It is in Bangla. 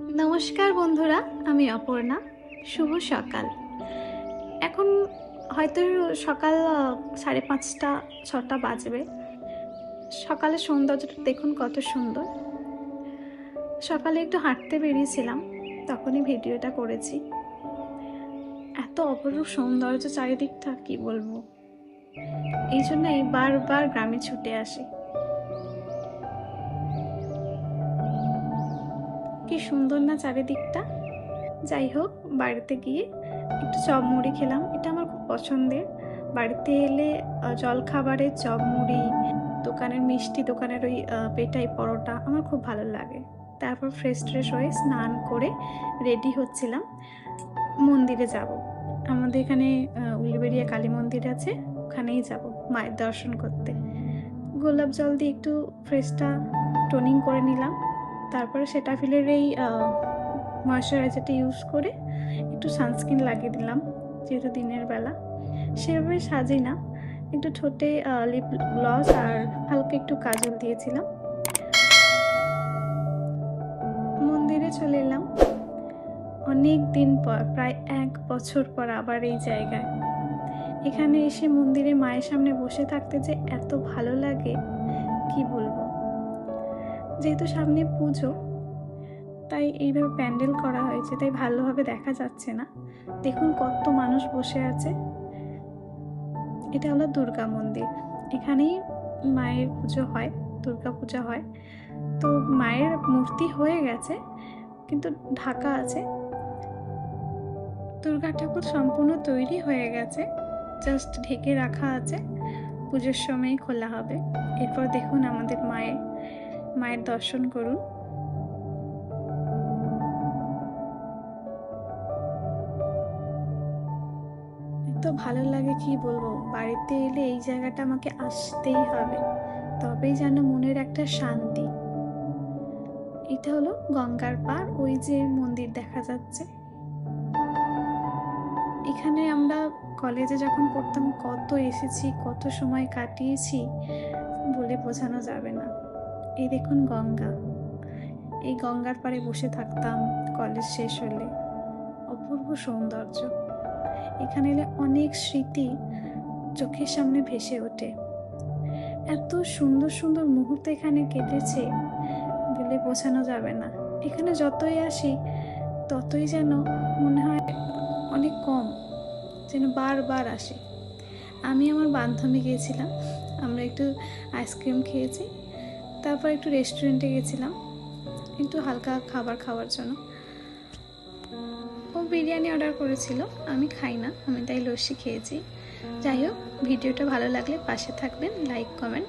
নমস্কার বন্ধুরা, আমি অপর্ণা। শুভ সকাল। এখন হয়তো সকাল 5:30-6টা বাজবে। সকালের সৌন্দর্যটা দেখুন কত সুন্দর। সকালে একটু হাঁটতে বেরিয়েছিলাম, তখনই ভিডিওটা করেছি। এত অপরূপ সৌন্দর্য চারিদিকটা, কি বলবো। এই জন্যই বারবার গ্রামে ছুটে আসি। কি সুন্দর না চারিদিকটা। যাই হোক, বাড়িতে গিয়ে একটু চপ মুড়ি খেলাম, এটা আমার খুব পছন্দের। বাড়িতে এলে জলখাবারের চপ মুড়ি, দোকানের মিষ্টি, দোকানের ওই পেটাই পরোটা আমার খুব ভালো লাগে। তারপর ফ্রেশ হয়ে স্নান করে রেডি হচ্ছিলাম, মন্দিরে যাব। আমাদের এখানে উলুবেড়িয়া কালী মন্দির আছে, ওখানেই যাব মায়ের দর্শন করতে। গোলাপ জল দিয়ে একটু ফ্রেশটা টোনিং করে নিলাম। তারপরে সেটাফিলের এই ময়শ্চারাইজারটা ইউজ করে একটু সানস্ক্রিন লাগিয়ে দিলাম, যেহেতু দিনের বেলা। সেভাবে সাজি না, একটু ঠোঁটে লিপ গ্লস আর হালকা একটু কাজল দিয়েছিলাম। মন্দিরে চলে এলাম অনেক দিন পর, প্রায় 1 বছর পর আবার এই জায়গায়। এখানে এসে মন্দিরে মায়ের সামনে বসে থাকতে যে এত ভালো লাগে, কি বলবো। যেহেতু সামনে পুজো, তাই এইভাবে প্যান্ডেল করা হয়েছে, তাই ভালোভাবে দেখা যাচ্ছে না। দেখুন কত মানুষ বসে আছে। এটা হলো দুর্গা মন্দির। এখানেই মায়ের পুজো হয়, দুর্গা পূজা হয়। তো মায়ের মূর্তি হয়ে গেছে, কিন্তু ঢাকা আছে। দুর্গা ঠাকুর সম্পূর্ণ তৈরি হয়ে গেছে, জাস্ট ঢেকে রাখা আছে। পুজোর সময় খোলা হবে। এরপর দেখুন আমাদের মায়ের দর্শন করুন। এত ভালো লাগে, কি বলবো। বাড়িতে এলে এই জায়গাটা আমাকে আসতেই হবে, তবেই যেন মনের একটা শান্তি। এটা হলো গঙ্গার পাড়, ওই যে মন্দির দেখা যাচ্ছে। এখানে আমরা কলেজে যখন পড়তাম কত এসেছি, কত সময় কাটিয়েছি, বলে বোঝানো যাবে না। এই দেখুন গঙ্গা, এই গঙ্গার পাড়ে বসে থাকতাম কলেজ শেষ হলে। অপূর্ব সৌন্দর্য। এখানে এলে অনেক স্মৃতি চোখের সামনে ভেসে ওঠে। এত সুন্দর সুন্দর মুহূর্ত এখানে কেটেছে, বলে বোঝানো যাবে না। এখানে যতই আসি ততই যেন মনে হয় অনেক কম, যেন বারবার আসে। আমি আমার বান্ধবী গিয়েছিলাম, আমরা একটু আইসক্রিম খেয়েছি, তারপর একটু রেস্টুরেন্টে গেছিলাম একটু হালকা খাবার খাওয়ার জন্য। ও বিরিয়ানি অর্ডার করেছিল, আমি খাই না, আমি তাই লস্যি খেয়েছি। যাই হোক, ভিডিওটা ভালো লাগলে পাশে থাকবেন, লাইক কমেন্ট